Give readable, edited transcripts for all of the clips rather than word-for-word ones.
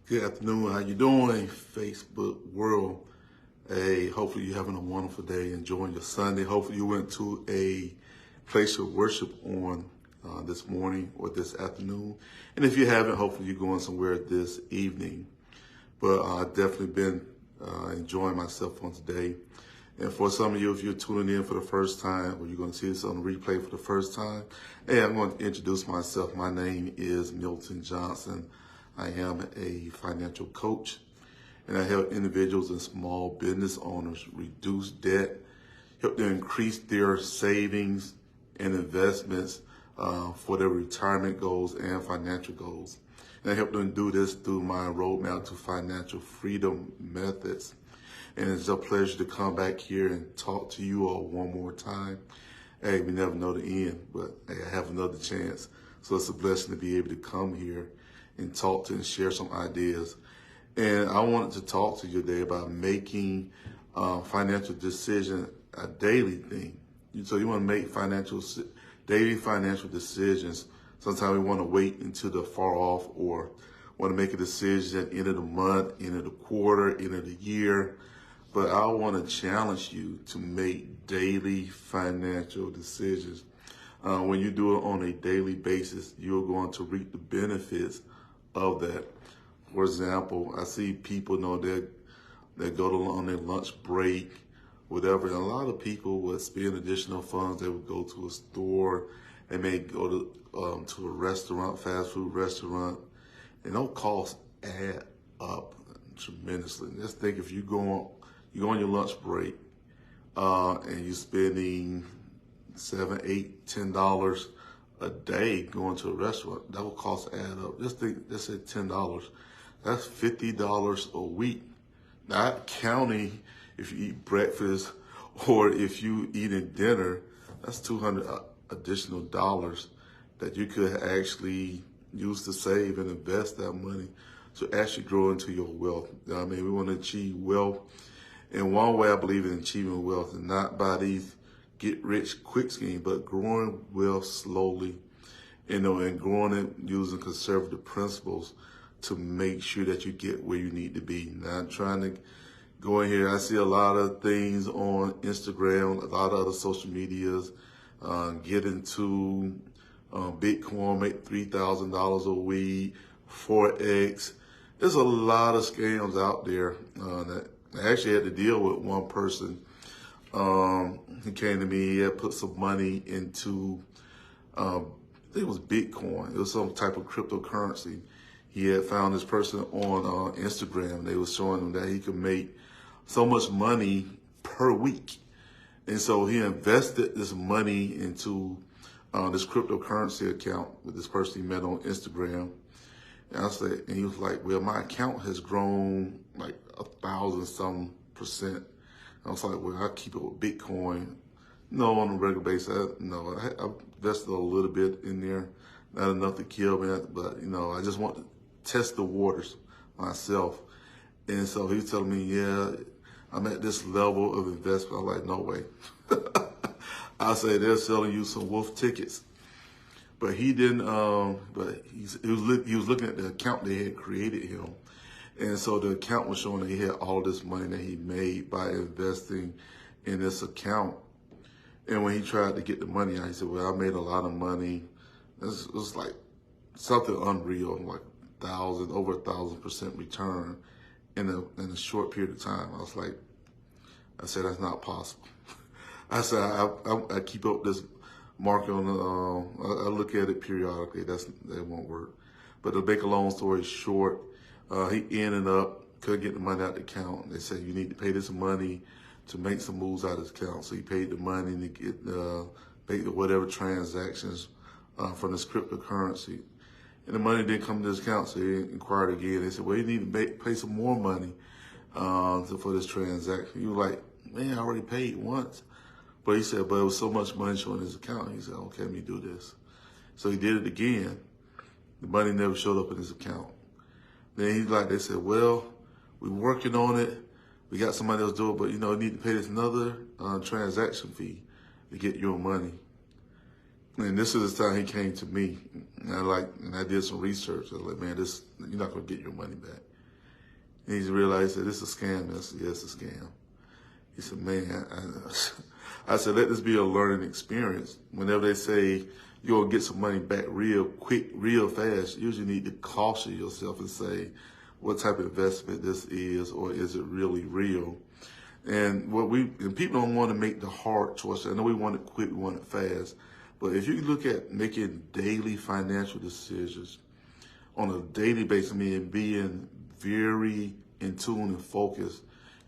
Good afternoon. How you doing, Facebook world? Hey, hopefully you're having a wonderful day, enjoying your Sunday. Hopefully you went to a place of worship on this morning or this afternoon. And if you haven't, hopefully you're going somewhere this evening. But I've definitely been enjoying myself on today. And for some of you, if you're tuning in for the first time or you're going to see this on the replay for the first time, hey, I'm going to introduce myself. My name is Milton Johnson. I am a financial coach, and I help individuals and small business owners reduce debt, help them increase their savings and investments for their retirement goals and financial goals. And I help them do this through my roadmap to financial freedom methods. And it's a pleasure to come back here and talk to you all one more time. Hey, we never know the end, but hey, I have another chance. So it's a blessing to be able to come here and talk to and share some ideas. And I wanted to talk to you today about making financial decision a daily thing. So you want to make daily financial decisions. Sometimes we want to wait until the far off or want to make a decision at the end of the month, end of the quarter, end of the year. But I want to challenge you to make daily financial decisions. When you do it on a daily basis, you're going to reap the benefits of that. For example, I see people that go on their lunch break, whatever. And a lot of people would spend additional funds. They would go to a store. They may go to a restaurant, fast food restaurant, and those costs add up tremendously. Just think if you go on your lunch break and you're spending $7, $8, $10 a day going to a restaurant, that will cost add up. Just say $10. That's $50 a week. Not counting if you eat breakfast or if you eating dinner, that's $200 additional dollars that you could actually use to save and invest that money to actually grow into your wealth. I mean, we want to achieve wealth. And one way I believe in achieving wealth is not by these get-rich-quick schemes, but growing wealth slowly, and growing it using conservative principles to make sure that you get where you need to be. Not trying to go in here. I see a lot of things on Instagram, a lot of other social medias, get into Bitcoin, make $3,000 a week, Forex. There's a lot of scams out there that I actually had to deal with one person. He came to me, he had put some money into, I think it was Bitcoin. It was some type of cryptocurrency. He had found this person on Instagram. They was showing him that he could make so much money per week. And so he invested this money into this cryptocurrency account with this person he met on Instagram. And he was like, well, my account has grown like 1,000-some%. I was like, well, I keep it with Bitcoin. No, on a regular basis. I invested a little bit in there, not enough to kill me, but I just want to test the waters myself. And so he was telling me, yeah, I'm at this level of investment. I'm like, no way. I say they're selling you some wolf tickets. But he didn't. But he was looking at the account they had created him, and so the account was showing that he had all this money that he made by investing in this account. And when he tried to get the money out, he said, "Well, I made a lot of money. It was like something unreal, like over 1,000% return in a short period of time." I said, that's not possible. I said, I keep up this market on I look at it periodically. That won't work. But to make a long story short, he ended up couldn't get the money out of the account. They said you need to pay this money to make some moves out of his account. So he paid the money to get make whatever transactions from this cryptocurrency. And the money didn't come to his account, so he inquired again. They said, well, you need to pay some more money for this transaction. He was like, man, I already paid once. But he said, but it was so much money showing his account. He said, okay, let me do this. So he did it again. The money never showed up in his account. Then they said, well, we're working on it. We got somebody else do it, but you need to pay this another transaction fee to get your money. And this is the time he came to me, and I did some research. I was like, man, you're not gonna get your money back. And he realized that this is a scam. I said, yes, it's a scam. He said, man, I said, let this be a learning experience. Whenever they say you're going to get some money back real quick, real fast, you usually need to caution yourself and say what type of investment this is, or is it really real? And people don't want to make the hard choice. I know we want it quick, we want it fast. But if you look at making daily financial decisions on a daily basis, I mean, being very in tune and focused,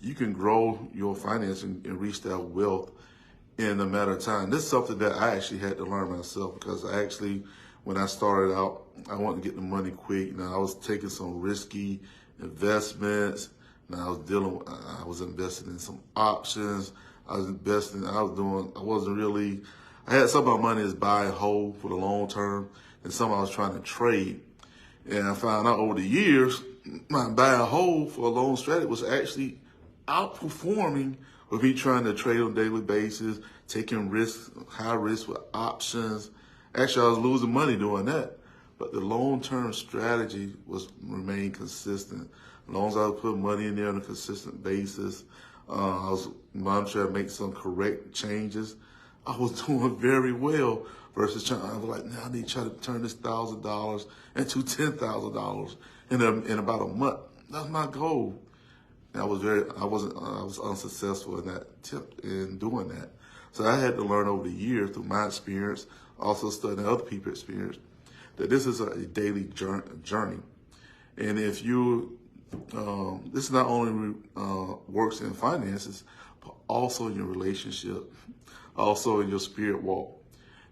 you can grow your finance and reach that wealth in a matter of time. This is something that I actually had to learn myself, because when I started out, I wanted to get the money quick. Now, I was taking some risky investments. Now, I was investing in some options. I had some of my money is buy and hold for the long term, and some I was trying to trade. And I found out over the years, my buy and hold for a long strategy was actually outperforming with me trying to trade on a daily basis, taking risks, high risk with options. Actually, I was losing money doing that. But the long-term strategy remained consistent. As long as I was putting money in there on a consistent basis, I was trying to make some correct changes, I was doing very well versus I was like, now I need to try to turn this $1,000 into $10,000 in about a month. That's my goal. And I was unsuccessful in doing that. So I had to learn over the years through my experience, also studying other people's experience, that this is a daily journey. And if this not only works in finances, but also in your relationship, also in your spirit walk.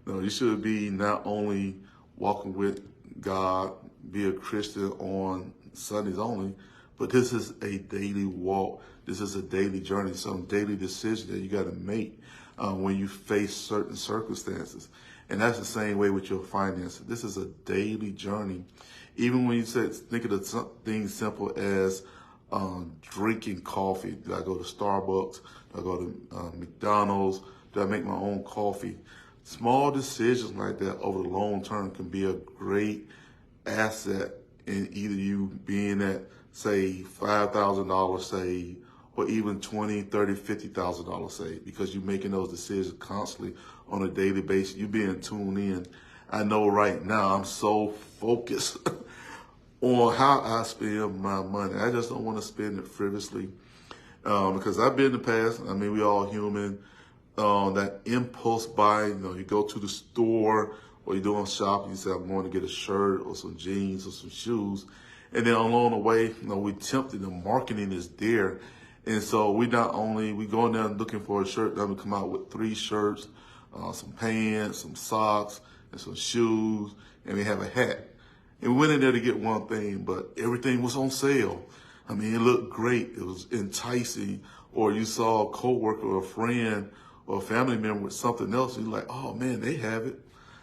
You should be not only walking with God, be a Christian on Sundays only, but this is a daily walk. This is a daily journey, some daily decision that you got to make when you face certain circumstances. And that's the same way with your finances. This is a daily journey. Even when you think of things simple as drinking coffee. Do I go to Starbucks? Do I go to McDonald's? Do I make my own coffee? Small decisions like that over the long term can be a great asset in either you being at, say, $5,000 saved, or even $20,000, $30,000, $50,000 saved, because you're making those decisions constantly on a daily basis. You're being tuned in. I know right now I'm so focused on how I spend my money. I just don't want to spend it frivolously, because I've been in the past. I mean, we all human. That impulse buying, you go to the store or you're doing shopping, you say, I'm going to get a shirt or some jeans or some shoes. And then along the way, we tempted, the marketing is there. And so we go in there looking for a shirt, then we come out with 3 shirts, some pants, some socks, and some shoes, and we have a hat. And we went in there to get one thing, but everything was on sale. I mean, it looked great. It was enticing. Or you saw a coworker or a friend or a family member with something else, and you're like, oh man, they have it.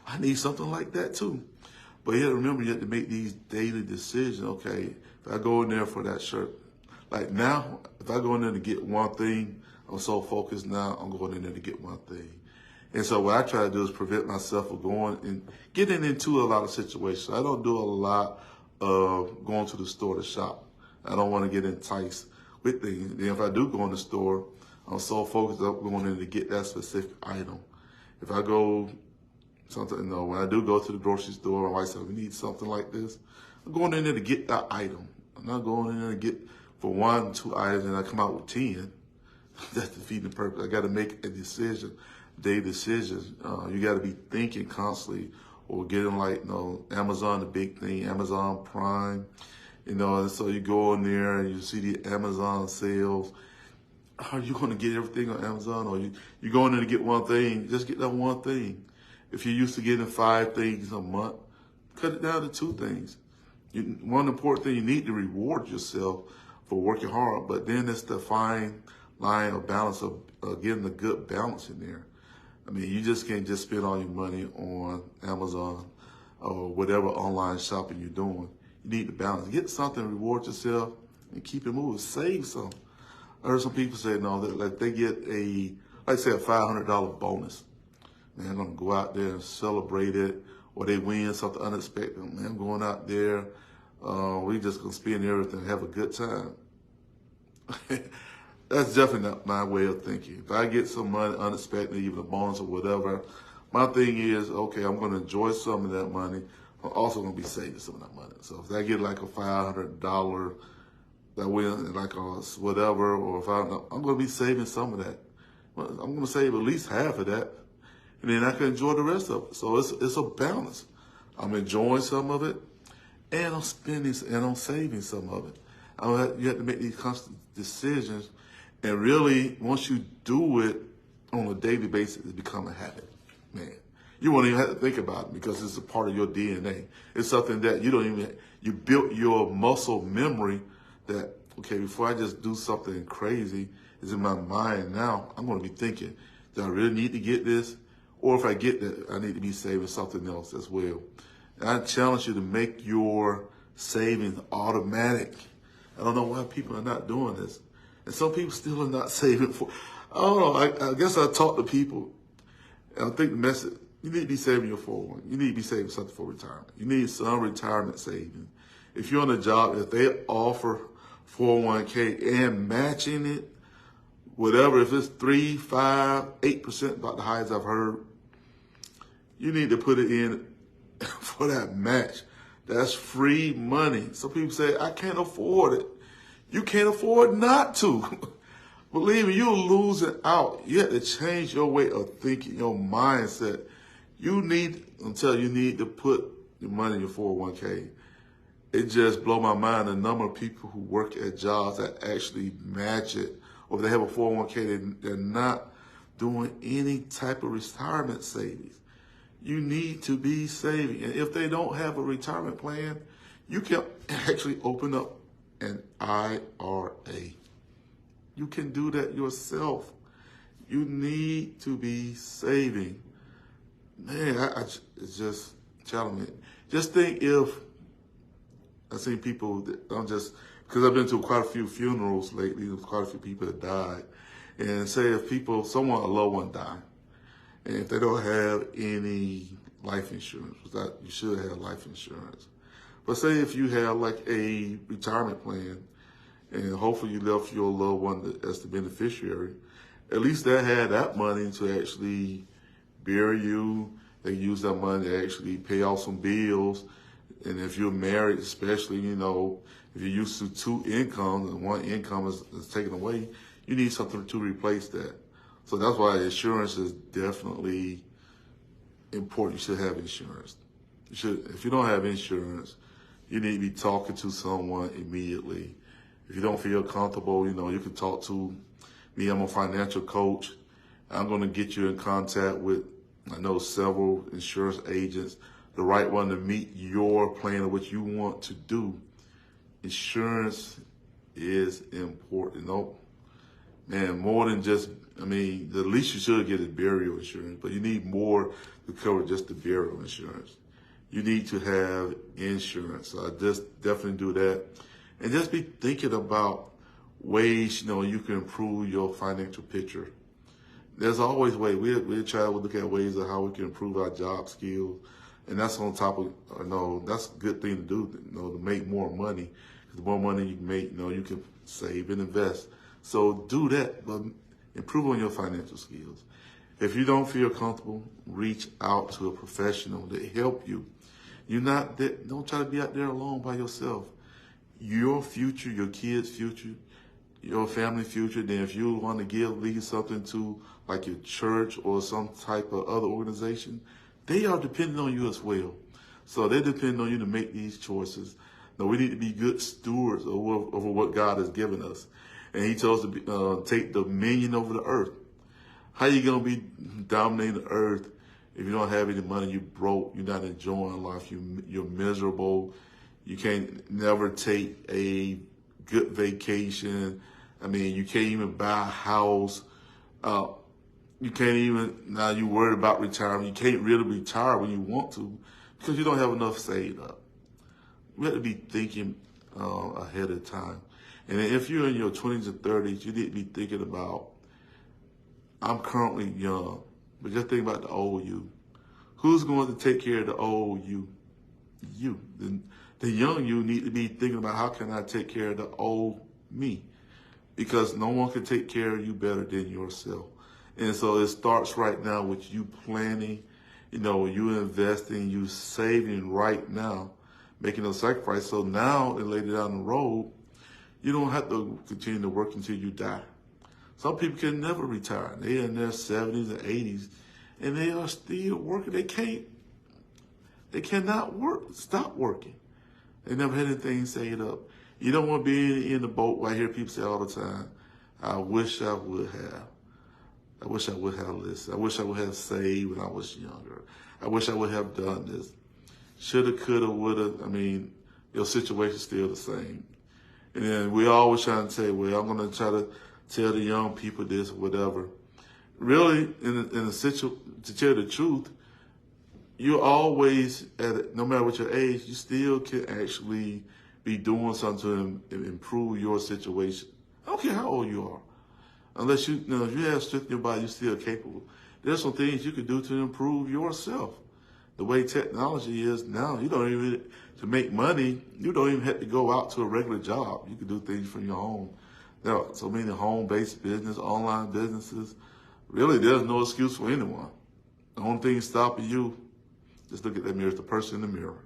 I need something like that too. But you have to remember, you have to make these daily decisions. Okay, if I go in there for that shirt, like now, if I go in there to get one thing, I'm so focused now, I'm going in there to get one thing. And so what I try to do is prevent myself from going and getting into a lot of situations. I don't do a lot of going to the store to shop. I don't want to get enticed with things. And if I do go in the store, I'm so focused up going in to get that specific item. If I go when I do go to the grocery store, my wife said, we need something like this, I'm going in there to get that item. I'm not going in there to get for 1, 2 items and I come out with 10. That's defeating the purpose. I got to make a decision, daily decisions. You got to be thinking constantly, or getting like, Amazon, the big thing, Amazon Prime, and so you go in there and you see the Amazon sales. Are you going to get everything on Amazon, or you go in there to get one thing? Just get that one thing. If you're used to getting 5 things a month, cut it down to 2 things. One important thing, you need to reward yourself for working hard, but then it's the fine line of balance of getting a good balance in there. I mean, you just can't just spend all your money on Amazon or whatever online shopping you're doing. You need to balance. Get something, reward yourself, and keep it moving. Save some. I heard some people say, that they get a $500 bonus. Man, I'm going to go out there and celebrate it, or they win something unexpected. Man, I'm going out there. We just going to spend everything, have a good time. That's definitely not my way of thinking. If I get some money unexpected, even a bonus or whatever, my thing is, okay, I'm going to enjoy some of that money. I'm also going to be saving some of that money. So if I get like a $500 that win, like whatever, or if I'm going to be saving some of that. I'm going to save at least half of that, and then I can enjoy the rest of it. So it's a balance. I'm enjoying some of it, and I'm spending and I'm saving some of it. You have to make these constant decisions, and really, once you do it on a daily basis, it becomes a habit, man. You won't even have to think about it because it's a part of your DNA. It's something that you built your muscle memory that, okay, before I just do something crazy, it's in my mind now, I'm going to be thinking, do I really need to get this? Or if I get that, I need to be saving something else as well. And I challenge you to make your savings automatic. I don't know why people are not doing this. And some people still are not saving for, I don't know, I guess I talk to people, and I think the message, you need to be saving your 401. You need to be saving something for retirement. You need some retirement savings. If you're on a job, if they offer 401k and matching it, whatever, if it's 3, 5, 8%, about the highest I've heard, you need to put it in for that match. That's free money. Some people say, I can't afford it. You can't afford not to. Believe me, you're losing out. You have to change your way of thinking, your mindset. You need to put your money in your 401k. It just blows my mind the number of people who work at jobs that actually match it. Or if they have a 401k, they're not doing any type of retirement savings. You need to be saving. And if they don't have a retirement plan, you can actually open up an IRA. You can do that yourself. You need to be saving. Man, it's just challenging. Just think if I see people that because I've been to quite a few funerals lately, there's quite a few people that died. And say if a loved one died, and if they don't have any life insurance, you should have life insurance. But say if you have like a retirement plan, and hopefully you left your loved one as the beneficiary, at least they had that money to actually bury you. They use that money to actually pay off some bills. And if you're married, especially, if you're used to 2 incomes and one income is taken away, you need something to replace that. So that's why insurance is definitely important. You should have insurance. If you don't have insurance, you need to be talking to someone immediately. If you don't feel comfortable, you can talk to me. I'm a financial coach. I'm going to get you in contact with, I know, several insurance agents, the right one to meet your plan of what you want to do. Insurance is important. Man, more than just, the least you should get is burial insurance, but you need more to cover just the burial insurance. You need to have insurance. So I just definitely do that. And just be thinking about ways, you can improve your financial picture. There's always ways. We try to look at ways of how we can improve our job skills. And that's on top of, that's a good thing to do, to make more money. The more money you make, you can save and invest. So do that, but improve on your financial skills. If you don't feel comfortable, reach out to a professional to help you. Don't try to be out there alone by yourself. Your future, your kids' future, your family future, then if you want to leave something to like your church or some type of other organization, they are depending on you as well. So they depend on you to make these choices. Now, we need to be good stewards over what God has given us. And he tells us to take dominion over the earth. How you going to be dominating the earth if you don't have any money? You broke. You're not enjoying life. You're miserable. You can't never take a good vacation. You can't even buy a house. You can't even, now you're worried about retirement. You can't really retire when you want to because you don't have enough saved up. We have to be thinking ahead of time. And if you're in your 20s and 30s, you need to be thinking about, I'm currently young, but just think about the old you. Who's going to take care of the old you? You. The young you need to be thinking about, how can I take care of the old me? because no one can take care of you better than yourself. And so it starts right now with you planning, you investing, you saving right now, making those sacrifices. So now and later down the road, you don't have to continue to work until you die. Some people can never retire. They're in their 70s and 80s, and they are still working. They cannot stop working. They never had anything saved up. You don't want to be in the boat. I hear people say all the time, I wish I would have. I wish I would have this. I wish I would have saved when I was younger. I wish I would have done this. Shoulda, coulda, woulda. Your situation's still the same. And then we always trying to say, well, I'm going to try to tell the young people this or whatever. Really, to tell the truth, you're always, no matter what your age, you still can actually be doing something to improve your situation. I don't care how old you are. Unless if you have strength in your body, you're still capable. There's some things you can do to improve yourself. The way technology is now, to make money, you don't even have to go out to a regular job. You can do things from your home. There are so many home-based business, online businesses. Really, there's no excuse for anyone. The only thing stopping you, just look at that mirror, it's the person in the mirror.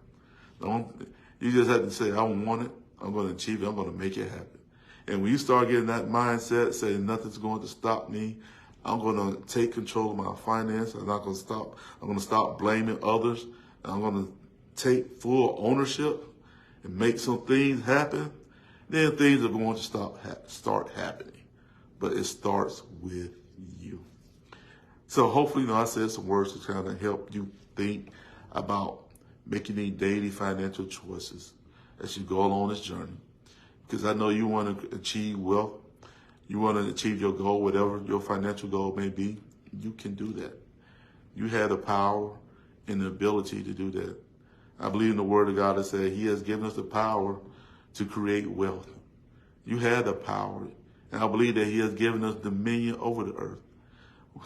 You just have to say, I want it, I'm going to achieve it, I'm going to make it happen. And when you start getting that mindset, saying nothing's going to stop me, I'm going to take control of my finances. I'm not going to stop. I'm going to stop blaming others. I'm going to take full ownership and make some things happen. Then things are going to start happening. But it starts with you. So hopefully, I said some words to kind of help you think about making these daily financial choices as you go along this journey. Because I know you want to achieve wealth. You want to achieve your goal, whatever your financial goal may be. You can do that. You have the power and the ability to do that. I believe in the word of God that says he has given us the power to create wealth. You have the power. And I believe that he has given us dominion over the earth.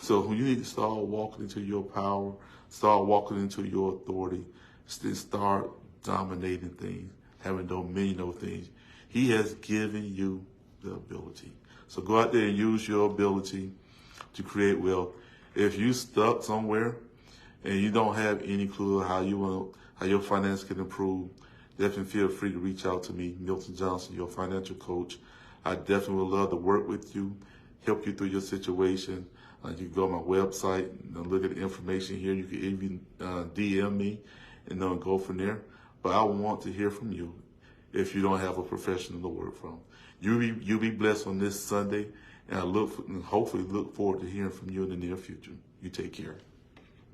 So you need to start walking into your power, start walking into your authority, start dominating things, having dominion over things. He has given you the ability. So go out there and use your ability to create wealth. If you stuck somewhere and you don't have any clue how your finance can improve, definitely feel free to reach out to me, Milton Johnson, your financial coach. I definitely would love to work with you, help you through your situation. You can go on my website and look at the information here. You can even DM me and then go from there. But I want to hear from you if you don't have a professional to work from. You be blessed on this Sunday, and hopefully look forward to hearing from you in the near future. You take care.